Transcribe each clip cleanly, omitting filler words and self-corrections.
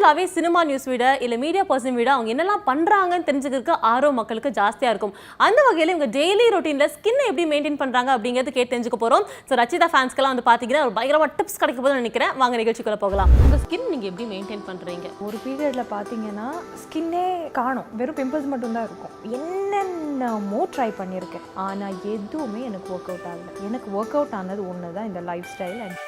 யூசுவலாகவே cinema news விட இல்லை media person விட அவங்க என்னெல்லாம் பண்ணுறாங்கன்னு தெரிஞ்சுக்கிறதுக்கு ஆர்வம் மக்களுக்கு ஜாஸ்தியாக இருக்கும். அந்த வகையில் இவங்க டெய்லி ரொட்டீனில் ஸ்கின்னை எப்படி மெயின்டைன் பண்ணுறாங்க அப்படிங்கிறது கேட்டு தெரிஞ்சுக்க போகிறோம். ஸோ ரச்சிதா ஃபேன்ஸ்க்கெல்லாம் வந்து பார்த்தீங்கன்னா ஒரு பயங்கரமாக டிப்ஸ் கிடைக்க போதுன்னு நினைக்கிறேன். வாங்க நிகழ்ச்சிக்குள்ளே போகலாம். உங்கள் ஸ்கின் நீங்கள் எப்படி மெயின்டைன் பண்ணுறீங்க? ஒரு பீரியடில் பார்த்தீங்கன்னா ஸ்கின்னே காணும், வெறும் பிம்பிள்ஸ் மட்டும்தான் இருக்கும். என்னென்னமோ ட்ரை பண்ணியிருக்கேன், ஆனால் எதுவுமே எனக்கு ஒர்க் அவுட் ஆகலை. எனக்கு ஒர்க் அவுட் ஆனது ஒன்று தான், இந்த லைஃப் ஸ்டைல். அண்ட்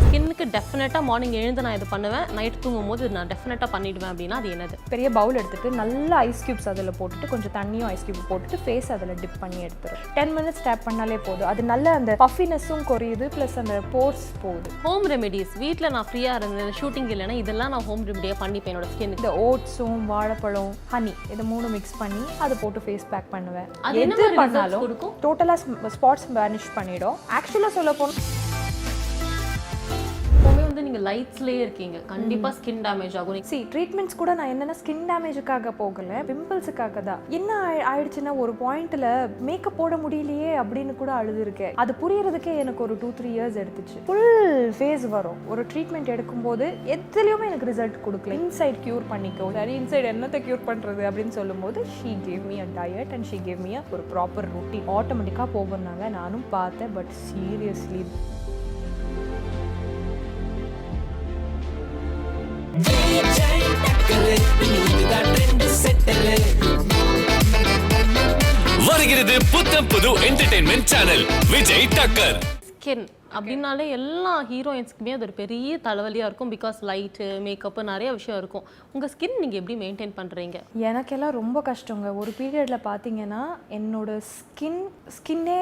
ஸ்கின்னுக்கு டெஃபினட்டாக மார்னிங் எழுந்து நான் இது பண்ணுவேன், நைட் தூங்கும் போது நான் டெஃபினட்டாக பண்ணிவிடுவேன் அப்படின்னா அது என்னது? பெரிய பவுல் எடுத்துகிட்டு நல்ல ஐஸ் க்யூப்ஸ் அதில் போட்டுட்டு கொஞ்சம் தண்ணியும் ஐஸ் க்யூப் போட்டுட்டு ஃபேஸ் அதில் டிப் பண்ணி எடுத்துரும். 10 minutes டேப் பண்ணாலே போதும். அது நல்ல அந்த பஃபினஸும் குறையுது, ப்ளஸ் அந்த போர்ஸ் போகுது. ஹோம் ரெமெடிஸ் வீட்டில் நான் ஃப்ரீயாக இருந்தேன், ஷூட்டிங் இல்லைன்னா இதெல்லாம் நான் ஹோம் ரெமெடியாக பண்ணிப்பேன் என்னோட ஸ்கின். இந்த ஓட்ஸும் வாழைப்பழம் ஹனி இது 3 மிக்ஸ் பண்ணி அதை போட்டு ஃபேஸ் பேக் பண்ணுவேன். அது எது பண்ணாலும் டோட்டலாக ஸ்பாட்ஸ் பேனிஷ் பண்ணிடும். ஆக்சுவலாக சொல்ல போனால் நீங்க லைட்ஸ்லயே இருக்கீங்க, கண்டிப்பா ஸ்கின் டேமேஜ் ஆகும். ட்ரீட்மெண்ட்ஸ் கூட நான் என்னன்னா ஸ்கின் டேமேஜுக்காக போகல, பிம்பிள்ஸுக்காக தான். என்ன ஆயிடுச்சுன்னா ஒரு பாயிண்ட்ல மேக்கப் போட முடியலையே அப்படின்னு கூட அழுது இருக்கேன். அது புரியறதுக்கே எனக்கு ஒரு 2-3 இயர்ஸ் எடுத்துச்சு. ஃபுல் ஃபேஸ் வரும். ஒரு ட்ரீட்மெண்ட் எடுக்கும்போது எதுலையுமே எனக்கு ரிசல்ட் கொடுக்கல. இன்சைட் கியூர் பண்ணிக்கோ, சரி இன்சைட் என்னத்தை கியூர் பண்றது அப்படின்னு சொல்லும்போது she gave me a diet and she gave me ஒரு ப்ராப்பர் ரொட்டீன். ஆட்டோமேட்டிக்காக போகுன்னாங்க, நானும் பார்த்தேன். பட் சீரியஸ்லி Vijay Takkar வருகிறது புத்தம் புது என்டர்டெயின்மெண்ட் சேனல் விஜய் டக்கர். ஸ்கின் அப்படின்னாலே எல்லா ஹீரோயின்ஸ்க்குமே அது ஒரு பெரிய தலைவலியாக இருக்கும். பிகாஸ் லைட்டு மேக்கப்பு நிறைய விஷயம் இருக்கும். உங்கள் ஸ்கின் நீங்கள் எப்படி மெயின்டைன் பண்ணுறீங்க? எனக்கெல்லாம் ரொம்ப கஷ்டங்க. ஒரு பீரியடில் பார்த்தீங்கன்னா என்னோட ஸ்கின்னே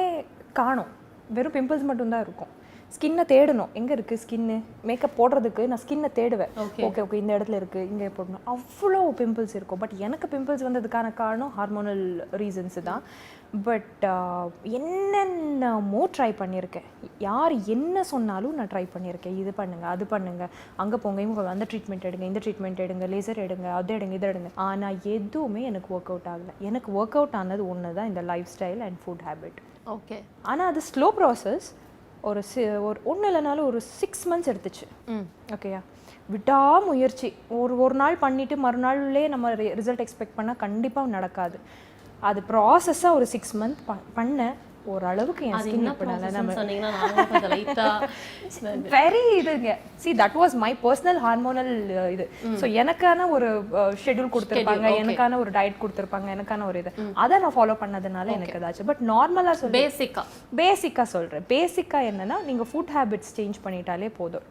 காணும், வெறும் பிம்பிள்ஸ் மட்டும்தான் இருக்கும். ஸ்கின்னை தேடணும், எங்கே இருக்குது ஸ்கின்னு, மேக்கப் போடுறதுக்கு நான் ஸ்கின்னை தேடுவேன். ஓகே இந்த இடத்துல இருக்குது, இங்கே போடணும். அவ்வளோ பிம்பிள்ஸ் இருக்கும். பட் எனக்கு பிம்பிள்ஸ் வந்ததுக்கான காரணம் ஹார்மோனல் ரீசன்ஸு தான். பட் என்னென்னமோ ட்ரை பண்ணியிருக்கேன். யார் என்ன சொன்னாலும் நான் ட்ரை பண்ணியிருக்கேன். இது பண்ணுங்கள், அது பண்ணுங்கள், அங்கே போங்க, இவங்க அந்த ட்ரீட்மெண்ட் எடுங்க, இந்த ட்ரீட்மெண்ட் எடுங்க, லேசர் எடுங்க, அது எடுங்க, இதை எடுங்க. ஆனால் எதுவுமே எனக்கு ஒர்க் அவுட் ஆகலை. எனக்கு ஒர்க் அவுட் ஆனது ஒன்று தான், இந்த life style and food habit. Okay. ஆனால் அது ஸ்லோ ப்ராசஸ். ஒரு ஒன்றும் இல்லைனாலும் ஒரு 6 months எடுத்துச்சு. ஓகேயா, விடாமுயற்சி. ஒரு நாள் பண்ணிவிட்டு மறுநாள்லேயே நம்ம ரிசல்ட் எக்ஸ்பெக்ட் பண்ணால் கண்டிப்பாக நடக்காது. அது ப்ராசஸாக ஒரு 6 months பண்ணேன். ஓரளவுக்கு என் ஸ்கின் வெரி இதுங்க. See that was my personal hormonal இது. ஸோ எனக்கான ஒரு ஷெட்யூல் கொடுத்துருப்பாங்க, எனக்கான ஒரு டயட் கொடுத்துருப்பாங்க, எனக்கான ஒரு இது. அதை நான் ஃபாலோ பண்ணதுனால எனக்கு ஏதாச்சும். பட் நார்மலாக பேசிக்காக சொல்கிறேன். பேசிக்காக என்னன்னா, நீங்கள் ஃபுட் ஹேபிட்ஸ் சேஞ்ச் பண்ணிட்டாலே போதும்.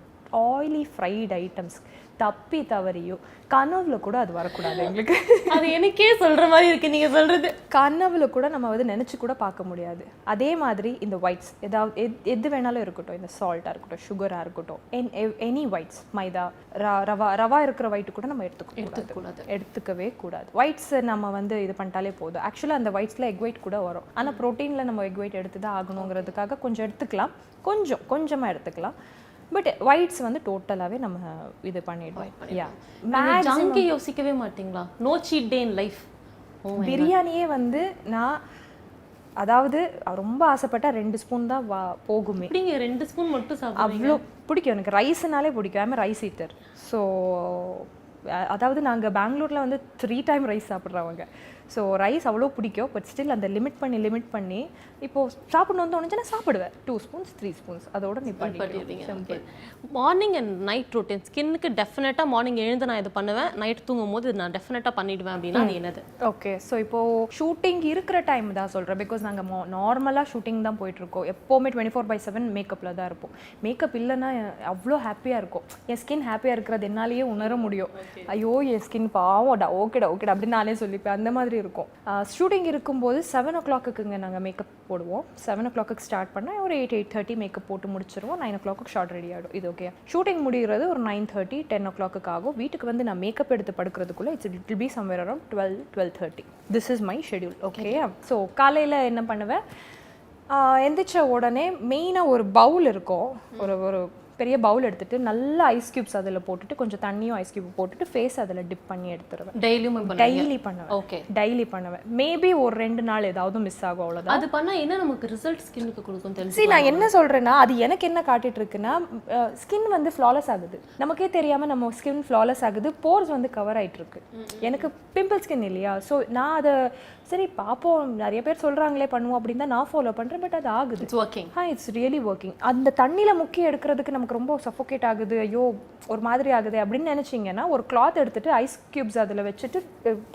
ஆயிலி ஃப்ரைட் ஐட்டம்ஸ் தப்பி தவறியோ கனவுல கூட அது வரக்கூடாது. எங்களுக்கு அது எனக்கே சொல்ற மாதிரி இருக்கு நீங்க சொல்றது. கனவுல கூட நம்ம வந்து நினைச்சு கூட பார்க்க முடியாது. அதே மாதிரி இந்த ஒயிட்ஸ் ஏதாவது எது வேணாலும் இருக்கட்டும், இந்த சால்ட்டா இருக்கட்டும், சுகரா இருக்கட்டும், எனி ஒயிட்ஸ், மைதா, ரவா இருக்கிற ஒயிட் கூட நம்ம எடுத்துக்கவே கூடாது. ஒயிட்ஸ் நம்ம வந்து இது பண்ணிட்டாலே போதும். ஆக்சுவலாக அந்த ஒயிட்ஸ்ல எக் ஒயிட் கூட வரும். ஆனால் ப்ரோட்டீன்ல நம்ம எக் ஒயிட் எடுத்து தான் ஆகணுங்கிறதுக்காக கொஞ்சம் எடுத்துக்கலாம், கொஞ்சமாக எடுத்துக்கலாம். பட் ஒயிட்ஸ் வந்து டோட்டலாகவே நம்ம இது பண்ணிடுவோம். ஜங்கி யோசிக்கவே மாட்டீங்களா? No cheat day in life. பிரியாணியே வந்து நான் அதாவது ரொம்ப ஆசைப்பட்டா 2 ஸ்பூன் தான் போகுமே. 2 ஸ்பூன் மட்டும் சாப்பிடுவீங்க? அவ்வளோ பிடிக்கும் எனக்கு. ரைஸ்னாலே பிடிக்கும். I am rice eater. So அதாவது நாங்கள் பெங்களூரில் வந்து 3 time ரைஸ் சாப்பிட்றவங்க. ஸோ ரைஸ் அவ்வளோ பிடிக்கும். பட் ஸ்டில் அந்த லிமிட் பண்ணி இப்போது சாப்பிடணும் தோணுச்சுன்னா சாப்பிடுவேன். 2 spoons 3 spoons அதோட நிப்பாட்டிடுவீங்க. மார்னிங் அண்ட் நைட் ரொட்டீன் ஸ்கின்னுக்கு டெஃபினட்டாக மார்னிங் எழுந்து நான் இது பண்ணுவேன், நைட் தூங்கும் போது நான் டெஃபினட்டாக பண்ணிடுவேன் அப்படின்னா அது என்னது? ஓகே. ஸோ இப்போது ஷூட்டிங் இருக்கிற டைம் தான் சொல்கிறேன். பிகாஸ் நாங்கள் நார்மலாக ஷூட்டிங் தான் போயிட்டுருக்கோம். எப்போவுமே 24/7 மேக்கப்பில் தான் இருப்போம். மேக்கப் இல்லைன்னா அவ்வளோ ஹாப்பியாக இருக்கும். என் ஸ்கின் ஹாப்பியாக இருக்கிறது என்னாலேயே உணர முடியும். ஐயோ என் ஸ்கின் பாவோடா, ஓகேடா அப்படின்னு நானே சொல்லிப்பேன். அந்த மாதிரி இருக்கும். ஷூட்டிங் இருக்கும்போது 7 o'clock நாங்கள் மேக்கப் போடுவோம். 7 o'clock ஸ்டார்ட் பண்ணால் ஒரு 8:30 மேக்கப் போட்டு முடிச்சிருவோம். 9 o'clock ஷார்ட் ரெடி ஆகிடும். இது ஓகே. ஷூட்டிங் முடிகிறது ஒரு 9:30 10 o'clock ஆகும். வீட்டுக்கு வந்து நான் மேக்கப் எடுத்து படுக்கிறதுக்குள்ளே it will be somewhere around 12-12:30. This is my schedule. Okay. So காலையில் என்ன பண்ணுவேன், எந்திரிச்ச உடனே மெயினாக ஒரு பவுல் இருக்கும். ஒரு பெரிய பவுல் எடுத்துட்டு நல்ல ஐஸ் கியூப்ஸ் அதில் போட்டுட்டு கொஞ்சம் தண்ணியும் ஐஸ் கியூப் போட்டுட்டு ஃபேஸ் அதில் டிப் பண்ணி எடுத்துருவேன். டெய்லி பண்ணுவேன். ஓகே, டெய்லி பண்ணுவேன். மேபி ஒரு 2 நாள் ஏதாவது மிஸ் ஆகும், அவ்வளோதான். அது பண்ணா என்ன நமக்கு ரிசல்ட் ஸ்கின்னுக்கு கொடுக்கும் தெரிஞ்சு? சரி, நான் என்ன சொல்றேன்னா அது எனக்கு என்ன காட்டிட்டு இருக்குன்னா ஸ்கின் வந்து ஃப்ளாலஸ் ஆகுது, நமக்கே தெரியாம நம்ம ஸ்கின் ஃப்ளாலஸ் ஆகுது, போர்ஸ் வந்து கவர் ஆயிட்டு இருக்கு. எனக்கு பிம்பிள் ஸ்கின் இல்லையா, ஸோ நான் அதை சரி பார்ப்போம், நிறைய பேர் சொல்கிறாங்களே பண்ணுவோம் அப்படின்னு தான் நான் ஃபாலோ பண்ணுறேன். பட் அது ஆகுது. It's working. It's really working. அந்த தண்ணியில் முக்கி எடுக்கிறதுக்கு நமக்கு ரொம்ப சஃபோகேட் ஆகுது, ஐயோ ஒரு மாதிரி ஆகுது அப்படின்னு நினச்சிங்கன்னா ஒரு கிளாத் எடுத்துட்டு ஐஸ் க்யூப்ஸ் அதில் வச்சுட்டு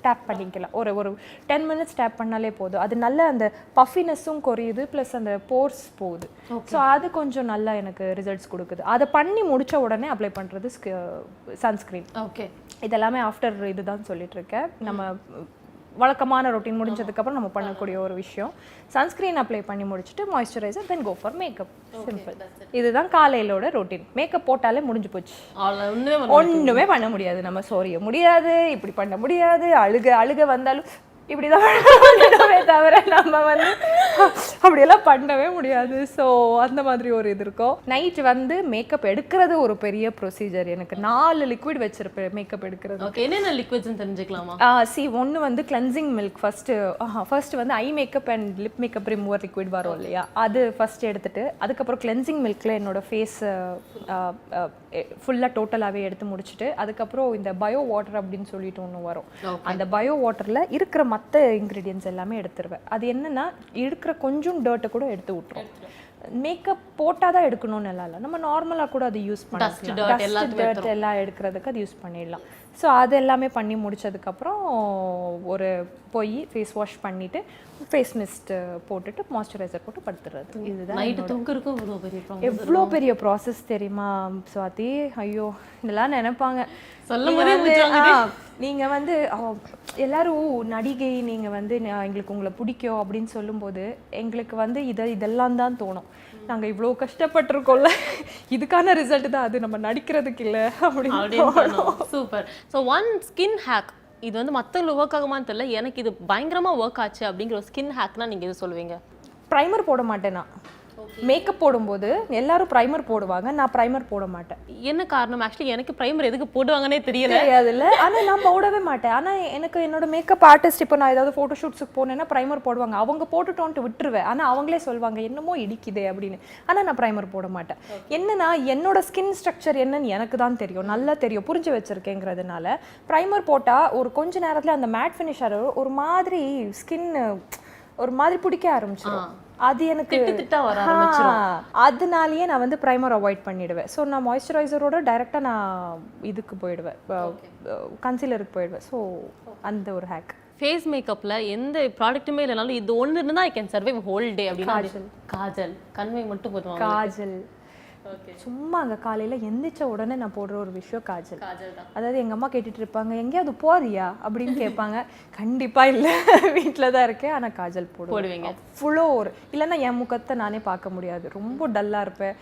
டேப் பண்ணிக்கலாம். ஒரு 10 minutes டேப் பண்ணாலே போதும். அது நல்ல அந்த பஃபினஸும் குறையுது, ப்ளஸ் அந்த போர்ஸ் போகுது. ஸோ அது கொஞ்சம் நல்லா எனக்கு ரிசல்ட்ஸ் கொடுக்குது. அதை பண்ணி முடித்த உடனே அப்ளை பண்ணுறது சன்ஸ்க்ரீன். ஓகே, இதெல்லாமே ஆஃப்டர் இதுதான் சொல்லிட்டு இருக்கேன். நம்ம வழக்கமான ரொட்டீன் முடிஞ்சதுக்கப்புறம் நம்ம பண்ணக்கூடிய ஒரு விஷயம். சன்ஸ்க்ரீன் அப்ளை பண்ணி முடிச்சுட்டு moisturiser, then go for makeup. Simple. இதுதான் காலையிலோட ரொட்டீன். மேக்கப் போட்டாலே முடிஞ்சு போச்சு. ஒன்றுமே பண்ண முடியாது. நம்ம சோரிய முடியாது, இப்படி பண்ண முடியாது, அழுக வந்தாலும் இப்படிதான் பண்ணவே தவிர நம்ம வந்து அப்படியெல்லாம் பண்ணவே முடியாது. ஸோ அந்த மாதிரி ஒரு இது இருக்கும். நைட் வந்து மேக்கப் எடுக்கிறது ஒரு பெரிய ப்ரொசீஜர். எனக்கு 4 லிக்விட் வச்சிருப்பேன் மேக்கப் எடுக்கிறது. ஓகே, என்னென்ன லிக்விட்ஸ் தெரிஞ்சுக்கலாமா? ஒன்று வந்து கிளென்சிங் மில்க் ஃபர்ஸ்ட் வந்து eye makeup and lip makeup remover liquid வரும் இல்லையா, அது ஃபர்ஸ்ட் எடுத்துட்டு அதுக்கப்புறம் கிளென்சிங் மில்க்ல என்னோட ஃபேஸ் ஃபுல்லாக டோட்டலாகவே எடுத்து முடிச்சுட்டு அதுக்கப்புறம் இந்த பயோ வாட்டர் அப்படின்னு சொல்லிட்டு ஒன்று வரும். அந்த பயோ வாட்டரில் இருக்கிற மற்ற இன்க்ரீடியன்ஸ் எல்லாமே எடுத்துருவேன். அது என்னன்னா இருக்கிற கொஞ்சம் டர்ட்டை கூட எடுத்து விட்டுரும். மேக்கப் போட்டால் தான் எடுக்கணும்னு எல்லாம் இல்லை, நம்ம நார்மலாக கூட அது யூஸ் பண்ணலாம். டர்ட் எல்லாம் எடுக்கிறதுக்கு அது யூஸ் பண்ணிடலாம். ஸோ அது எல்லாமே பண்ணி முடிச்சதுக்கப்புறம் ஒரு போய் ஃபேஸ் வாஷ் பண்ணிவிட்டு ஃபேஸ் மிஸ்ட் போட்டுட்டு மாய்ஸ்சரைசர் போட்டு படுத்துறது. இதுதான் எவ்வளோ பெரிய ப்ராசஸ் தெரியுமா சுவாதி? ஐயோ, இதெல்லாம் நினைப்பாங்க. நீங்கள் வந்து எல்லாரும் நடிகை, நீங்கள் வந்து எங்களுக்கு உங்களை பிடிக்கும் அப்படின்னு சொல்லும்போது எங்களுக்கு வந்து இதெல்லாம் தான் தோணும். நாங்கள் இவ்வளோ கஷ்டப்பட்டிருக்கோம்ல, இதுக்கான ரிசல்ட் தான் அது, நம்ம நடிக்கிறதுக்கு இல்லை அப்படின்னு. Super. So one skin hack, இது வந்து மற்றவங்களுக்கு ஒர்க் ஆகுமான்னு தெரியல, எனக்கு இது பயங்கரமாக ஒர்க் ஆச்சு அப்படிங்கிற ஒரு ஸ்கின் ஹேக்னா நீங்கள் இது சொல்லுவீங்க? ப்ரைமர் போட மாட்டேன் நான். மேக்கப் போடும்போது எல்லாரும் ப்ரைமர் போடுவாங்க, நான் ப்ரைமர் போட மாட்டேன். என்ன காரணம்? ஆக்சுவலி எனக்கு ப்ரைமர் எதுக்கு போடுவாங்கன்னே தெரியாதுல்ல, ஆனால் நான் போடவே மாட்டேன். ஆனால் எனக்கு என்னோட மேக்கப் ஆர்டிஸ்ட் இப்போ நான் ஏதாவது ஃபோட்டோ ஷூட்ஸுக்கு போனேன்னா ப்ரைமர் போடுவாங்க, அவங்க போட்டுட்டோன்ட்டு விட்டுருவேன். ஆனால் அவங்களே சொல்லுவாங்க என்னமோ இடிக்குதே அப்படின்னு. ஆனால் நான் ப்ரைமர் போட மாட்டேன். என்னன்னா என்னோட ஸ்கின் ஸ்ட்ரக்சர் என்னன்னு எனக்கு தான் தெரியும், நல்லா தெரியும், புரிஞ்சு வச்சிருக்கேங்கிறதுனால ப்ரைமர் போட்டால் ஒரு கொஞ்ச நேரத்தில் அந்த மேட் ஃபினிஷ் ஒரு மாதிரி ஸ்கின் ஒரு மாதிரி பிடிக்க ஆரம்பிச்சிடும். அது எனக்கு அதனாலேயே நான் வந்து ப்ரைமர் அவாய்ட் பண்ணிடுவேன். ஸோ நான் மாய்ஸ்சரைசரோட டைரெக்டாக நான் இதுக்கு போயிடுவேன், கன்சீலருக்கு போயிடுவேன். ஸோ அந்த ஒரு ஹேக். ஃபேஸ் மேக்கப்பில் எந்த ப்ராடக்ட்டுமே இல்லைனாலும் இது ஒன்று இருந்தால் I can survive whole day அப்படின்னு. காஜல், கண்மை மட்டும் போதும். காஜல் சும்மா அங்கே காலையில் எந்திரிச்ச உடனே நான் போடுற ஒரு விஷயம் காஜல். அதாவது எங்கள் அம்மா கேட்டுட்டு இருப்பாங்க எங்கேயாவது போறியா அப்படின்னு கேட்பாங்க. கண்டிப்பாக இல்லை, வீட்டில் தான் இருக்கேன். ஆனால் காஜல் போடுவீங்க அவ்வளோ ஒரு இல்லைன்னா என் முகத்தை நானே பார்க்க முடியாது, ரொம்ப டல்லாக இருப்பேன்.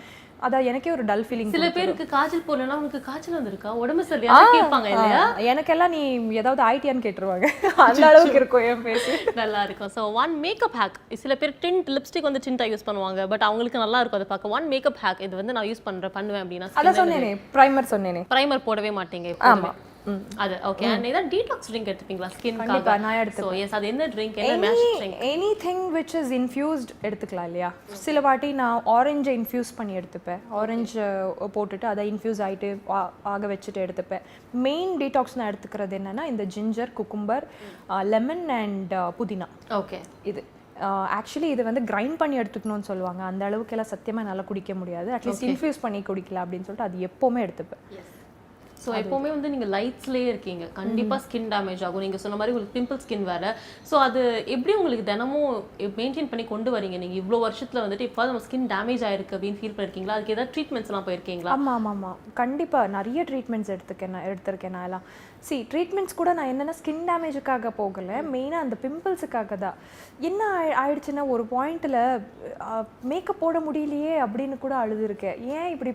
அதான் எனக்கே ஒரு டல் ஃபீலிங். சில பேருக்கு காஜல் போடலன்னா உனக்கு காய்ச்சல் வந்திருக்கா, உடம்பு சரியா கேட்பாங்க இல்லையா? எனக்கெல்லாம் நீ ஏதாவது ஆயிட்டியான்னு கேட்டுருவாங்க, அந்த அளவுக்கு இருக்கும் என் ஃபேஸ். நல்லா இருக்கும். So one makeup hack. சில பேர் டிண்ட் லிப்ஸ்டிக் வந்து டிண்டா யூஸ் பண்ணுவாங்க, பட் அவங்களுக்கு நல்லா இருக்கும் அதை பார்க்க. ஒன் மேக்கப் ஹேக், இது வந்து நான் யூஸ் பண்ணுவேன் அப்படின்னா அதான் சொன்னேனே, ப்ரைமர் சொன்னேனே. ப்ரைமர் போடவே மாட்டீங்க? ஆமா. அது ஓகே. அண்ட் இதான் டீடாக்ஸ் ட்ரிங்க் எடுத்துப்பீங்களா ஸ்கின்? கண்டிப்பா நான் எடுத்துப்பேன். சோ எஸ், அது என்ன ட்ரிங்க்? என்ன மேஷ் drink? Anything which is infused எடுத்துக்கலாம் இல்லையா? சில வாட்டி நான் ஆரஞ்சை இன்ஃபியூஸ் பண்ணி எடுத்துப்பேன். ஆரஞ்சு போட்டுட்டு அதை இன்ஃபியூஸ் ஆகிட்டு ஆக வச்சுட்டு எடுத்துப்பேன். மெயின் டீடாக்ஸ் நான் எடுத்துக்கிறது என்னன்னா இந்த ஜிஞ்சர், குக்கும்பர், லெமன் அண்ட் புதினா. ஓகே. இது ஆக்சுவலி இது வந்து கிரைண்ட் பண்ணி எடுத்துக்கணும்னு சொல்லுவாங்க. அந்த அளவுக்கு எல்லாம் சத்தியமாக நல்லா குடிக்க முடியாது. அட்லீஸ்ட் இன்ஃபியூஸ் பண்ணி குடிக்கலாம் அப்படின்னு சொல்லிட்டு அது எப்போவுமே எடுத்துப்பேன். ஸோ எப்போவுமே வந்து நீங்கள் லைட்ஸ்லேயே இருக்கீங்க, கண்டிப்பாக ஸ்கின் டேமேஜ் ஆகும். நீங்கள் சொன்ன மாதிரி உங்களுக்கு பிம்பிள் ஸ்கின் வேறு. ஸோ அது எப்படி உங்களுக்கு தினமும் மெயின்டைன் பண்ணி கொண்டு வரீங்க? நீங்கள் இவ்வளோ வருஷத்தில் வந்துட்டு இப்போ நம்ம ஸ்கின் டேமேஜ் ஆயிருக்கு அப்படின்னு ஃபீல் பண்ணியிருக்கீங்களா? அதுக்கு ஏதாவது ட்ரீட்மெண்ட்ஸ்லாம் போயிருக்கீங்களா? ஆமாம், கண்டிப்பாக நிறைய ட்ரீட்மெண்ட்ஸ் எடுத்திருக்கேன் நான் எல்லாம். ட்ரீட்மெண்ட்ஸ் கூட நான் என்னென்னா ஸ்கின் டேமேஜுக்காக போகலை, மெயினாக அந்த பிம்பிள்ஸுக்காக தான். என்ன ஆயிடுச்சுன்னா ஒரு பாயிண்ட்டில் மேக்கப் போட முடியலையே அப்படின்னு கூட அழுதுருக்கேன். ஏன் இப்படி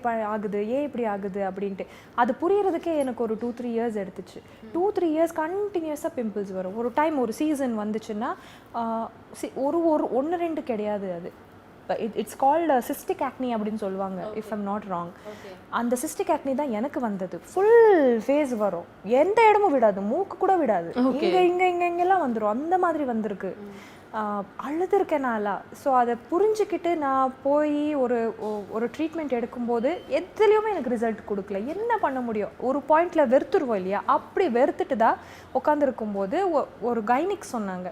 ஆகுது அப்படின்ட்டு. அது புரியறதுக்கே எனக்கு ஒரு 2-3 இயர்ஸ் எடுத்துச்சு. 2-3 இயர்ஸ் கண்டினியூஸாக பிம்பிள்ஸ் வரும். ஒரு டைம் ஒரு சீசன் வந்துச்சுன்னா ஒரு 1-2 கிடையாது, அது இட்ஸ் கால்டு சிஸ்டிக் ஆக்னி அப்படின்னு சொல்லுவாங்க, இஃப் ஐம் நாட் ராங். அந்த சிஸ்டிக் ஆக்னி தான் எனக்கு வந்தது. ஃபுல் ஃபேஸ் வரும், எந்த இடமும் விடாது, மூக்கு கூட விடாது, இங்கெல்லாம் வந்துடும், அந்த மாதிரி வந்திருக்கு. அழுதுருக்கேன் நான்லாம். ஸோ அதை புரிஞ்சுக்கிட்டு நான் போய் ஒரு ட்ரீட்மெண்ட் எடுக்கும்போது எதுலேயுமே எனக்கு ரிசல்ட் கொடுக்கல. என்ன பண்ண முடியும், ஒரு பாயிண்டில் வெறுத்துருவோம் இல்லையா, அப்படி வெறுத்துட்டு தான் உட்காந்துருக்கும்போது ஒரு கைனிக் சொன்னாங்க,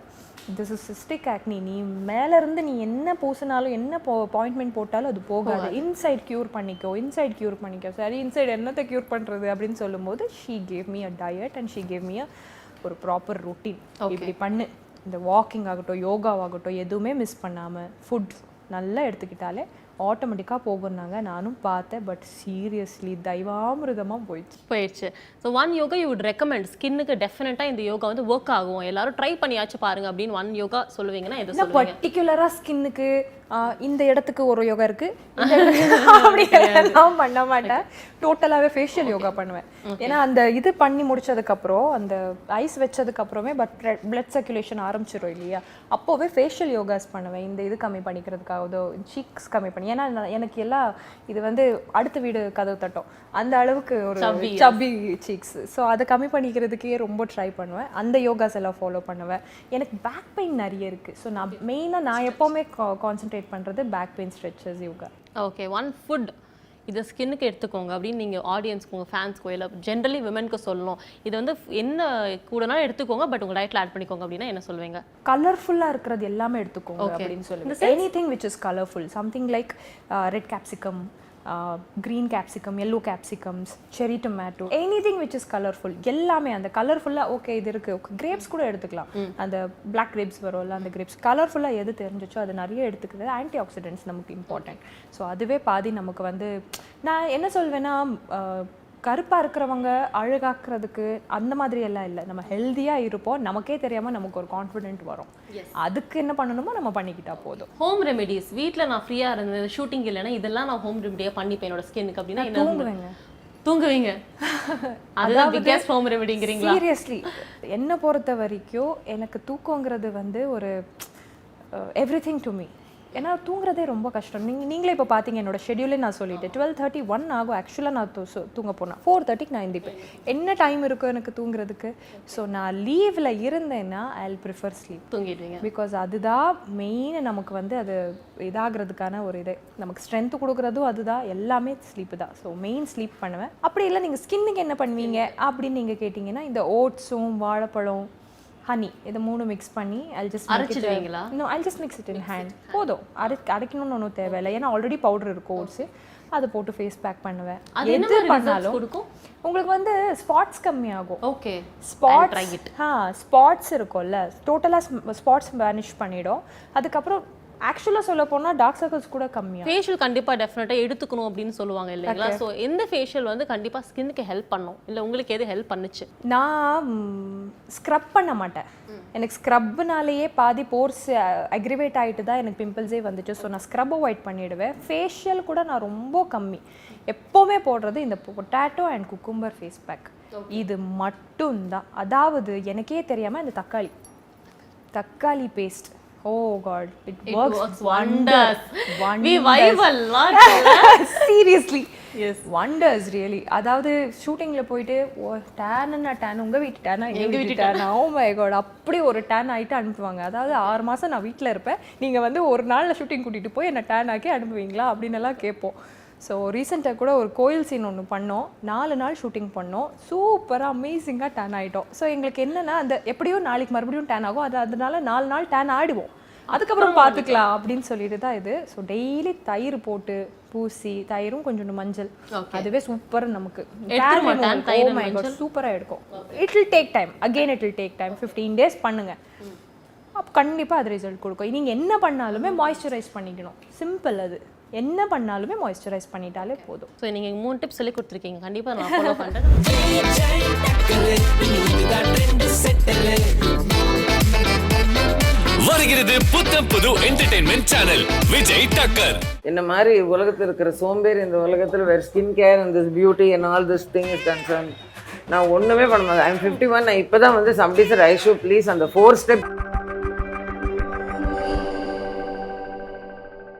திஸ் இஸ் சிஸ்டிக் ஆக்னி, நீ மேலேருந்து நீ என்ன பூசினாலும் என்ன அப்பாயின்மெண்ட் போட்டாலும் அது போகாது, இன்சைட் க்யூர் பண்ணிக்கோ. சரி, இன்சைட் என்னத்தை க்யூர் பண்ணுறது அப்படின்னு சொல்லும்போது she gave me a diet and she gave me ஒரு ப்ராப்பர் ரொட்டீன். இப்படி பண்ணு, இந்த வாக்கிங் ஆகட்டும், யோகாவாகட்டும், எதுவுமே மிஸ் பண்ணாமல் ஃபுட் நல்லா எடுத்துக்கிட்டாலே ஆட்டோமேட்டிக்காக போகுன்னாங்க. நானும் பார்த்தேன், பட் சீரியஸ்லி தெய்வாமிருதமாக போயிடுச்சு. So one yoga you would recommend, ஸ்கின்னுக்கு டெஃபினட்டாக இந்த யோகா வந்து ஒர்க் ஆகும், எல்லாரும் ட்ரை பண்ணியாச்சும் பாருங்க அப்படின்னு ஒன் யோகா சொல்லுவீங்கன்னா எது சொல்லுவீங்க? பர்டிகுலராக ஸ்கின்னுக்கு இந்த இடத்துக்கு ஒரு யோகா இருக்கு அப்படிலாம் பண்ண மாட்டேன். டோட்டலாகவே ஃபேஷியல் யோகா பண்ணுவேன். ஏன்னா அந்த இது பண்ணி முடிச்சதுக்கப்புறம், அந்த ஐஸ் வச்சதுக்கப்புறமே பிளட் சர்க்குலேஷன் ஆரம்பிச்சிடும் இல்லையா, அப்போவே ஃபேஷியல் யோகாஸ் பண்ணுவேன். இந்த இது கம்மி பண்ணிக்கிறதுக்காகதோ, சீக்ஸ் கம்மி பண்ணி, ஏன்னா எனக்கு எல்லாம் இது வந்து அடுத்த வீடு கதவு தட்டும் அந்த அளவுக்கு ஒரு சப்பி சீக்ஸ். ஸோ அதை கம்மி பண்ணிக்கிறதுக்கே ரொம்ப ட்ரை பண்ணுவேன். அந்த யோகாஸ் எல்லாம் ஃபாலோ பண்ணுவேன். எனக்கு பேக் பெயின் நிறைய இருக்குது. ஸோ நான் எப்போவுமே கான்சென்ட்ரேட் பண்ணுறது back pain stretches yoga. Okay, one food இதை ஸ்கின்னுக்கு எடுத்துக்கோங்க அப்படின்னு நீங்கள் ஆடியன்ஸ்க்கு, உங்கள் ஃபேன்ஸ்க்கோ, இல்லை ஜென்ரலி விமென்க்கு சொல்லணும், இது வந்து என்ன கூடனா எடுத்துக்கோங்க, பட் உங்கள் டயட்டில் ஆட் பண்ணிக்கோங்க அப்படின்னா என்ன சொல்லுவீங்க? கலர்ஃபுல்லாக இருக்கிறது எல்லாமே எடுத்துக்கோங்க அப்படின்னு சொல்லுவேன். Anything which is colourful, something like red capsicum, green capsicum, yellow capsicums, cherry tomato, anything which is colorful, எல்லாமே அந்த கலர்ஃபுல்லாக. ஓகே, இது இருக்குது, ஓகே, கிரேப்ஸ் கூட எடுத்துக்கலாம், அந்த பிளாக் கிரேப்ஸ் வரும்ல, அந்த கிரேப்ஸ் கலர்ஃபுல்லாக எது தெரிஞ்சிச்சோ அது நிறைய எடுத்துக்கிறது. ஆன்டி ஆக்சிடென்ட்ஸ் நமக்கு இம்பார்ட்டன்ட். ஸோ அதுவே பாதி நமக்கு வந்து, நான் என்ன சொல்வேன்னா, கருப்பாக இருக்கிறவங்க அழகாக்குறதுக்கு அந்த மாதிரி எல்லாம் இல்லை. நம்ம ஹெல்த்தியாக இருப்போம், நமக்கே தெரியாமல் நமக்கு ஒரு கான்ஃபிடென்ட் வரும். அதுக்கு என்ன பண்ணணுமோ நம்ம பண்ணிக்கிட்டா போதும். ஹோம் ரெமெடிஸ், வீட்டில் நான் ஃப்ரீயாக இருந்தேன், ஷூட்டிங் இல்லைன்னா இதெல்லாம் நான் ஹோம் ரெமெடியாக பண்ணிப்பேன் என்னோட ஸ்கின்னுக்கு அப்படின்னா என்ன? தூங்குவீங்க. அதுதான் பிக்கெஸ்ட் ஹோம் ரெமெடிங்கிறீங்களா? சீரியஸ்லி என்னை பொறுத்த வரைக்கும் எனக்கு தூக்கங்கிறது வந்து ஒரு எவ்ரிதிங் டு மீ. ஏன்னா தூங்குறதே ரொம்ப கஷ்டம். நீங்களே இப்போ பார்த்தீங்க, என்னோட ஷெடியூலே நான் சொல்லிட்டேன், 12:31 ஆகும் ஆக்சுவலாக நான் தூங்க போனேன். 4:30க்கு நான் எந்திப்பேன். என்ன டைம் இருக்கும் எனக்கு தூங்குறதுக்கு? ஸோ நான் லீவில் இருந்தேன்னா ஐ வில் ப்ரிஃபர் ஸ்லீப். தூங்கிடுவீங்க. பிகாஸ் அதுதான் மெயின் நமக்கு வந்து அது இதாகிறதுக்கான ஒரு இது, நமக்கு ஸ்ட்ரென்த்து கொடுக்குறதும் அதுதான், எல்லாமே ஸ்லீப்பு தான். ஸோ மெயின் ஸ்லீப் பண்ணுவேன். அப்படி இல்லை நீங்கள் ஸ்கின்னுக்கு என்ன பண்ணுவீங்க அப்படின்னு நீங்கள் கேட்டிங்கன்னா, இந்த ஓட்ஸும் வாழைப்பழம், ஹனி, இது 3 மிக்ஸ் பண்ணி I'll just mix it in hand. போதும், அரைக்கணும்னு ஒன்றும் தேவையில்லை. ஏன்னா ஆல்ரெடி பவுடர் இருக்கும் ஓட்ஸு, அதை போட்டு ஃபேஸ் பேக் பண்ணுவேன். எது பண்ணாலும் உங்களுக்கு வந்து ஸ்பாட்ஸ் கம்மியாகும். ஓகே, ஸ்பாட்ஸ் இருக்கும்ல, டோட்டலாக ஸ்பாட்ஸ் வேனிஷ் பண்ணிடும். அதுக்கப்புறம் ஆக்சுவலாக சொல்ல போனால் டார்க் சர்க்கிள்ஸ் கூட கம்மியாக. ஃபேஷியல் கண்டிப்பாக டெஃபினட்டாக எடுத்துக்கணும் அப்படின்னு சொல்லுவாங்க இல்லைங்களா? ஸோ எந்த ஃபேஷியல் வந்து கண்டிப்பாக ஸ்கின்னுக்கு ஹெல்ப் பண்ணும், இல்லை உங்களுக்கு எது ஹெல்ப் பண்ணுச்சு? நான் ஸ்க்ரப் பண்ண மாட்டேன். எனக்கு ஸ்க்ரப்னாலேயே பாதி போர்ஸ் அக்ரிவேட் ஆகிட்டு தான் எனக்கு பிம்பிள்ஸே வந்துச்சு. ஸோ நான் ஸ்க்ரப் அவாய்ட் பண்ணிவிடுவேன். ஃபேஷியல் கூட நான் ரொம்ப கம்மி. எப்போவுமே போடுறது இந்த potato and cucumber face pack, இது மட்டும்தான். அதாவது எனக்கே தெரியாமல் இந்த தக்காளி paste, oh god, it works wonders. We vibe a lot. Seriously, yes, wonders really. அதாவது ஷூட்டிங்ல போயிட்டு டேன் உங்க வீட்டு டேனா எங்க வீட்டு டேனா, oh my god, அப்படி ஒரு டேன் ஆயிட்டு அனுப்புவாங்க. அதாவது 6 மாசம் நான் வீட்டில் இருப்பேன், நீங்க வந்து ஒரு நாள்ல ஷூட்டிங் கூட்டிட்டு போய் என்ன டேன் ஆக்கி அனுப்புவீங்களா அப்படின்னு எல்லாம் கேட்போம். ஸோ ரீசெண்டாக கூட ஒரு கோயில் சீன் ஒன்று பண்ணோம், 4 நாள் ஷூட்டிங் பண்ணோம், சூப்பராக அமேசிங்காக டேன் ஆகிட்டோம். ஸோ எங்களுக்கு என்னென்னா, அந்த எப்படியும் நாளைக்கு மறுபடியும் டேன் ஆகும், அதனால 4 நாள் டேன் ஆடிவோம், அதுக்கப்புறம் பார்த்துக்கலாம் அப்படின்னு சொல்லிட்டு தான் இது. ஸோ டெய்லி தயிர் போட்டு பூசி, தயிரும் கொஞ்சோண்டு மஞ்சள், அதுவே சூப்பர் நமக்கு சூப்பராக எடுக்கும். It will take time, again it will take time. 15 days பண்ணுங்க, அப்போ கண்டிப்பாக அது ரிசல்ட் கொடுக்கும். நீங்கள் என்ன பண்ணாலுமே மாய்ஸ்சரைஸ் பண்ணிக்கணும், சிம்பிள். அது என்ன பண்ணாலுமே மாய்ஸ்சரைஸ் பண்ணிட்டாலே போதும். ஸோ நீங்கள் 3 டிப்ஸ் சொல்லி கொடுத்துருக்கீங்க, கண்டிப்பாக நான் ஃபாலோ பண்ணுறேன். வருகிறது புத்தம் புது என்டர்டெயின்மெண்ட் சேனல் விஜய் டக்கர். இந்த மாதிரி உலகத்தில் இருக்கிற சோம்பேறி இந்த உலகத்தில் வேறு skin care and this beauty and all this thing is concern நான் ஒன்றுமே பண்ண மாட்டேன். ஐம் 51. நான் இப்போ தான் வந்து சம்டி சார் ஐ ஷூ ப்ளீஸ் அந்த 4 ஸ்டெப்